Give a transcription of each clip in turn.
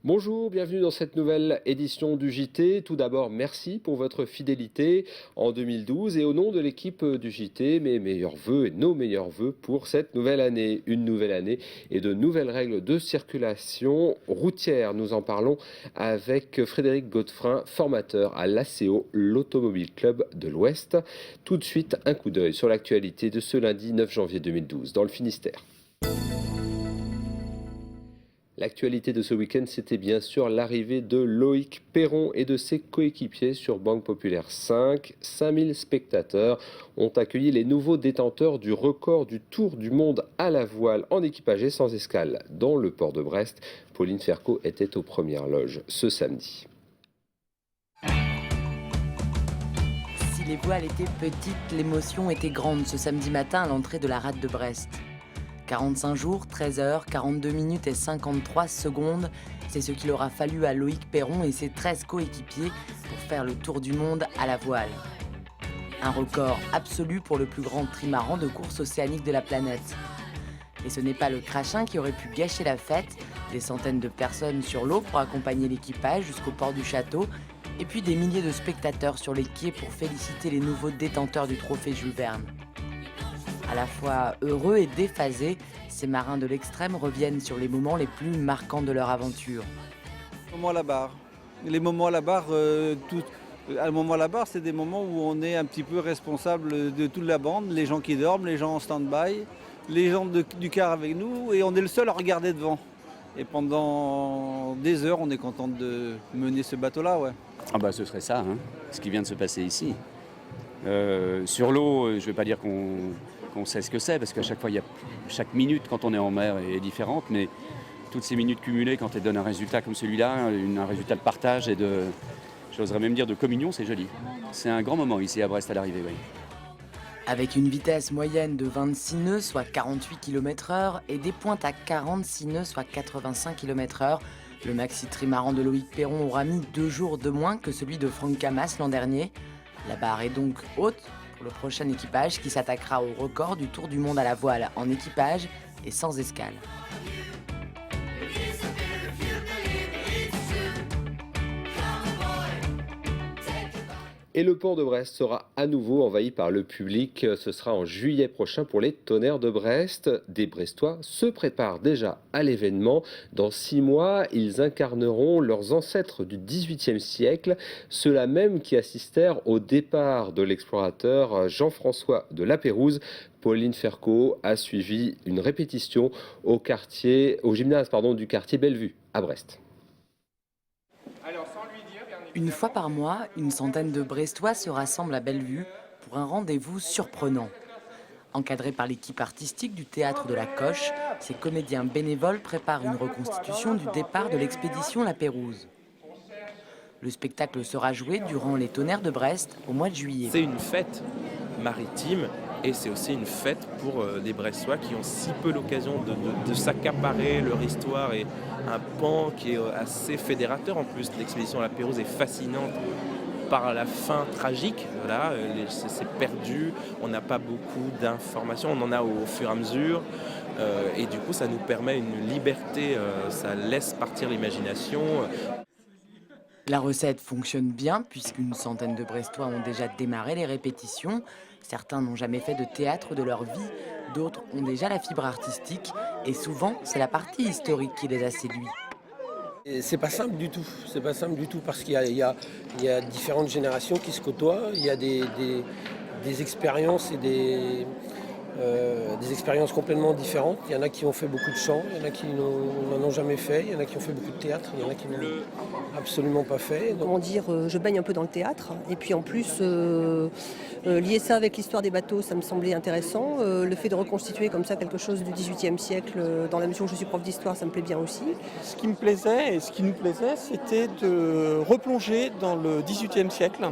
Bonjour, bienvenue dans cette nouvelle édition du JT. Tout d'abord, merci pour votre fidélité en 2012 et au nom de l'équipe du JT, mes meilleurs vœux et nos meilleurs vœux pour cette nouvelle année. Une nouvelle année et de nouvelles règles de circulation routière. Nous en parlons avec Frédéric Godefrin, formateur à l'ACO, l'Automobile Club de l'Ouest. Tout de suite, un coup d'œil sur l'actualité de ce lundi 9 janvier 2012 dans le Finistère. L'actualité de ce week-end, c'était bien sûr l'arrivée de Loïc Perron et de ses coéquipiers sur Banque Populaire 5. 5000 spectateurs ont accueilli les nouveaux détenteurs du record du Tour du Monde à la voile en équipage et sans escale dans le port de Brest. Pauline Ferco était aux premières loges ce samedi. Si les voiles étaient petites, l'émotion était grande ce samedi matin à l'entrée de la rade de Brest. 45 jours, 13 heures, 42 minutes et 53 secondes, c'est ce qu'il aura fallu à Loïc Perron et ses 13 coéquipiers pour faire le tour du monde à la voile. Un record absolu pour le plus grand trimaran de course océanique de la planète. Et ce n'est pas le crachin qui aurait pu gâcher la fête, des centaines de personnes sur l'eau pour accompagner l'équipage jusqu'au port du château, et puis des milliers de spectateurs sur les quais pour féliciter les nouveaux détenteurs du trophée Jules Verne. À la fois heureux et déphasés, ces marins de l'extrême reviennent sur les moments les plus marquants de leur aventure. Les moments à la barre. Les moments à la barre, à le moment à la barre, c'est des moments où on est un petit peu responsable de toute la bande, les gens qui dorment, les gens en stand-by, les gens du car avec nous, et on est le seul à regarder devant. Et pendant des heures, on est content de mener ce bateau-là, ouais. Ah bah ce serait ça, hein, ce qui vient de se passer ici. Sur l'eau, je ne vais pas dire qu'on sait ce que c'est, parce qu'à chaque fois, chaque minute quand on est en mer est différente, mais toutes ces minutes cumulées, quand elles donnent un résultat comme celui-là, un résultat de partage et j'oserais même dire de communion, c'est joli. C'est un grand moment ici à Brest à l'arrivée, oui. Avec une vitesse moyenne de 26 nœuds, soit 48 km/h, et des pointes à 46 nœuds, soit 85 km/h, le maxi trimaran de Loïc Perron aura mis 2 jours de moins que celui de Franck Camas l'an dernier. La barre est donc haute pour le prochain équipage qui s'attaquera au record du Tour du Monde à la voile en équipage et sans escale. Et le port de Brest sera à nouveau envahi par le public. Ce sera en juillet prochain pour les Tonnerres de Brest. Des Brestois se préparent déjà à l'événement. Dans 6 mois, ils incarneront leurs ancêtres du XVIIIe siècle, ceux-là même qui assistèrent au départ de l'explorateur Jean-François de La Pérouse. Pauline Ferco a suivi une répétition au gymnase du quartier Bellevue à Brest. Une fois par mois, une centaine de Brestois se rassemblent à Bellevue pour un rendez-vous surprenant. Encadrés par l'équipe artistique du théâtre de la Coche, ces comédiens bénévoles préparent une reconstitution du départ de l'expédition La Pérouse. Le spectacle sera joué durant les Tonnerres de Brest au mois de juillet. C'est une fête maritime et c'est aussi une fête pour des Brestois qui ont si peu l'occasion de s'accaparer leur histoire et un pan qui est assez fédérateur en plus. L'expédition à La Pérouse est fascinante par la fin tragique, voilà, c'est perdu, on n'a pas beaucoup d'informations, on en a au fur et à mesure et du coup ça nous permet une liberté, ça laisse partir l'imagination. La recette fonctionne bien puisqu'une centaine de Brestois ont déjà démarré les répétitions. Certains n'ont jamais fait de théâtre de leur vie, d'autres ont déjà la fibre artistique et souvent c'est la partie historique qui les a séduits. C'est pas simple du tout, parce qu'il y a différentes générations qui se côtoient, il y a des expériences et des expériences complètement différentes. Il y en a qui ont fait beaucoup de chant, il y en a qui n'en ont jamais fait, il y en a qui ont fait beaucoup de théâtre, il y en a qui n'ont absolument pas fait. Comment dire, je baigne un peu dans le théâtre et puis en plus lier ça avec l'histoire des bateaux, ça me semblait intéressant. Le fait de reconstituer comme ça quelque chose du XVIIIe siècle, dans la mesure où je suis prof d'histoire, ça me plaît bien aussi. Ce qui me plaisait et ce qui nous plaisait, c'était de replonger dans le XVIIIe siècle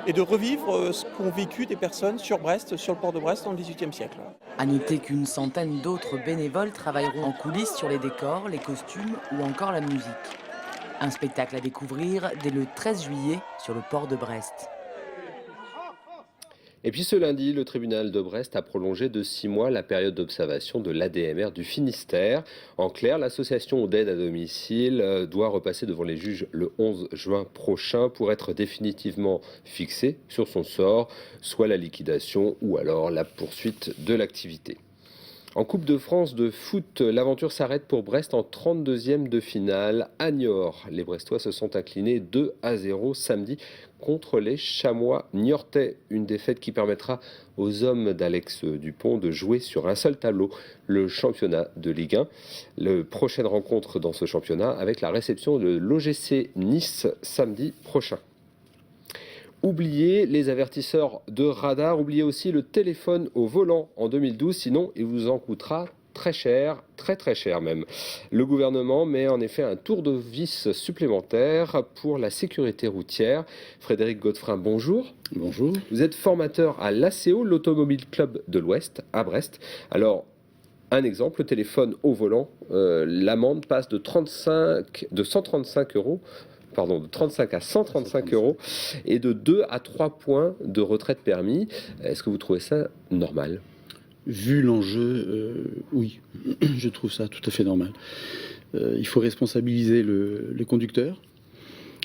et de revivre ce qu'ont vécu des personnes sur Brest, sur le port de Brest dans le XVIIIe siècle. À noter qu'une centaine d'autres bénévoles travailleront en coulisses sur les décors, les costumes ou encore la musique. Un spectacle à découvrir dès le 13 juillet sur le port de Brest. Et puis ce lundi, le tribunal de Brest a prolongé de 6 mois la période d'observation de l'ADMR du Finistère. En clair, l'association d'aide à domicile doit repasser devant les juges le 11 juin prochain pour être définitivement fixée sur son sort, soit la liquidation ou alors la poursuite de l'activité. En Coupe de France de foot, l'aventure s'arrête pour Brest en 32e de finale à Niort. Les Brestois se sont inclinés 2-0 samedi contre les Chamois niortais. Une défaite qui permettra aux hommes d'Alex Dupont de jouer sur un seul tableau, le championnat de Ligue 1. La prochaine rencontre dans ce championnat avec la réception de l'OGC Nice samedi prochain. Oubliez les avertisseurs de radar, oubliez aussi le téléphone au volant en 2012, sinon il vous en coûtera très cher, très cher même. Le gouvernement met en effet un tour de vis supplémentaire pour la sécurité routière. Frédéric Godefrin, bonjour. Bonjour. Vous êtes formateur à l'ACO, l'Automobile Club de l'Ouest, à Brest. Alors, un exemple, le téléphone au volant, l'amende passe de 135 à 135 euros et de 2 à 3 points de retrait de permis. Est-ce que vous trouvez ça normal ? Vu l'enjeu, oui, je trouve ça tout à fait normal. Il faut responsabiliser le conducteur.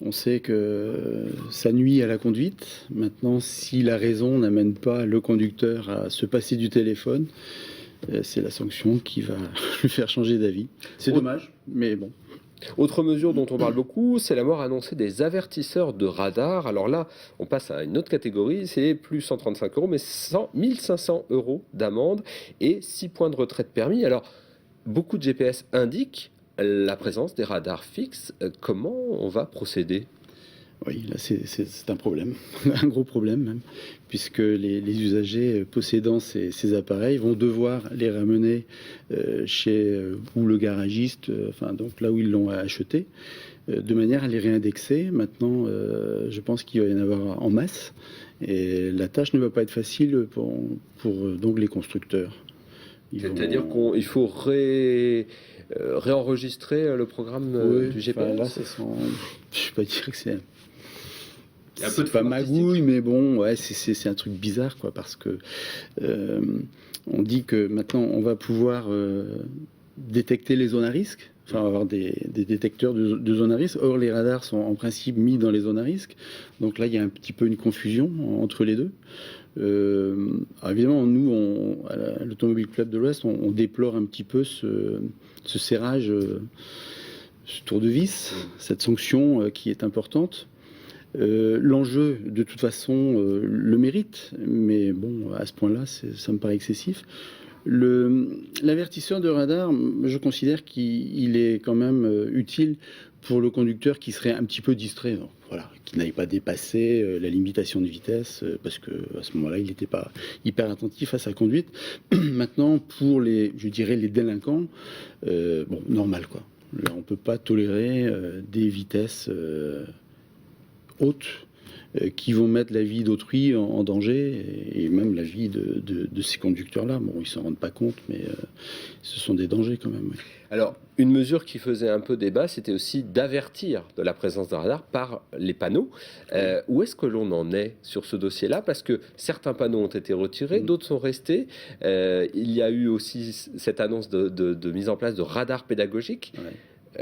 On sait que ça nuit à la conduite. Maintenant, si la raison n'amène pas le conducteur à se passer du téléphone, c'est la sanction qui va lui faire changer d'avis. C'est dommage, mais bon. Autre mesure dont on parle beaucoup, c'est la mort annoncée des avertisseurs de radar. Alors là, on passe à une autre catégorie, c'est plus 135 euros, mais 1500 euros d'amende et 6 points de retrait de permis. Alors, beaucoup de GPS indiquent la présence des radars fixes. Comment on va procéder ? Oui, là c'est un problème, un gros problème même, puisque les usagers possédant ces appareils vont devoir les ramener chez ou le garagiste, donc là où ils l'ont acheté, de manière à les réindexer. Maintenant, je pense qu'il va y en avoir en masse, et la tâche ne va pas être facile pour donc les constructeurs. C'est-à-dire qu'il faut réenregistrer le programme du GPS. Là, je ne vais pas dire que c'est... C'est pas magouille, mais bon, ouais, c'est un truc bizarre, quoi, parce que on dit que maintenant on va pouvoir détecter les zones à risque, enfin avoir des détecteurs de zones à risque. Or, les radars sont en principe mis dans les zones à risque, donc là il y a un petit peu une confusion entre les deux. Alors évidemment, nous, à l'Automobile Club de l'Ouest, on déplore un petit peu ce serrage, ce tour de vis, cette sanction qui est importante. L'enjeu, de toute façon, le mérite, mais bon, à ce point-là, ça me paraît excessif. L'avertisseur de radar, je considère qu'il est quand même utile pour le conducteur qui serait un petit peu distrait, donc, voilà, qui n'aille pas dépasser la limitation de vitesse, parce que à ce moment-là, il n'était pas hyper attentif à sa conduite. Maintenant, pour les délinquants, normal, quoi. Là, on ne peut pas tolérer des vitesses hautes qui vont mettre la vie d'autrui en danger, et même la vie de ces conducteurs-là. Bon, ils ne s'en rendent pas compte, mais ce sont des dangers quand même. Oui. Alors, une mesure qui faisait un peu débat, c'était aussi d'avertir de la présence d'un radar par les panneaux. Où est-ce que l'on en est sur ce dossier-là ? Parce que certains panneaux ont été retirés, d'autres sont restés. Il y a eu aussi cette annonce de mise en place de radars pédagogiques. Ouais.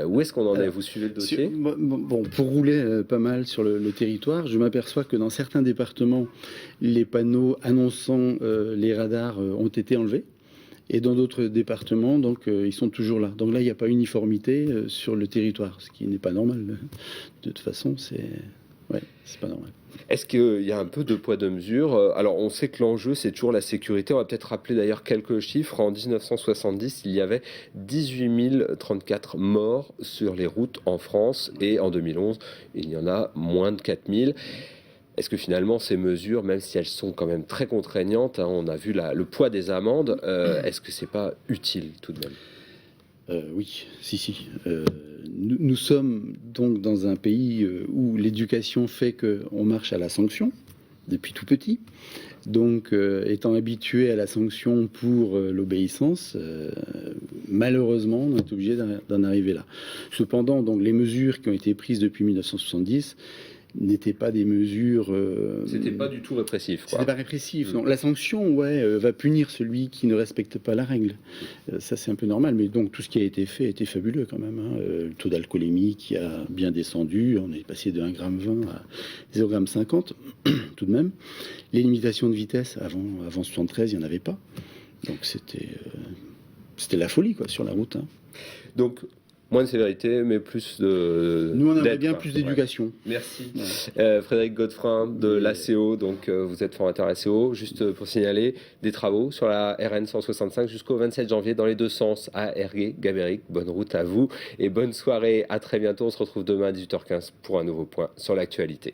Où est-ce qu'on en est ? Vous suivez le dossier ? Bon, pour rouler pas mal sur le territoire, je m'aperçois que dans certains départements, les panneaux annonçant les radars ont été enlevés. Et dans d'autres départements, donc, ils sont toujours là. Donc là, il n'y a pas uniformité sur le territoire, ce qui n'est pas normal. De toute façon, c'est pas normal. Est-ce qu'il y a un peu de poids de mesure ? Alors, on sait que l'enjeu, c'est toujours la sécurité. On va peut-être rappeler d'ailleurs quelques chiffres. En 1970, il y avait 18 034 morts sur les routes en France. Et en 2011, il y en a moins de 4 000. Est-ce que finalement, ces mesures, même si elles sont quand même très contraignantes, on a vu le poids des amendes, est-ce que c'est pas utile tout de même ? Oui, si. Nous sommes donc dans un pays où l'éducation fait qu'on marche à la sanction. depuis tout petit. Donc, étant habitué à la sanction pour l'obéissance, malheureusement, on est obligé d'en arriver là. Cependant, donc, les mesures qui ont été prises depuis 1970 n'étaient pas des mesures... C'était pas du tout répressif, quoi. C'était pas répressif, non. La sanction, va punir celui qui ne respecte pas la règle. Ça, c'est un peu normal, mais donc tout ce qui a été fait a été fabuleux quand même. Le taux d'alcoolémie qui a bien descendu, on est passé de 1,20 g à 0,50 g tout de même. Les limitations de vitesse, avant 73, il n'y en avait pas. Donc c'était la folie, quoi, sur la route. Donc, moins de sévérité, mais plus de... Nous, on aimerait bien plus d'éducation. Ouais. Merci. Frédéric Godefroy de l'ACO, donc vous êtes formateur ACO. Juste pour signaler des travaux sur la RN 165 jusqu'au 27 janvier dans les deux sens à Ergué, Gabéric. Bonne route à vous et bonne soirée. À très bientôt. On se retrouve demain à 18h15 pour un nouveau point sur l'actualité.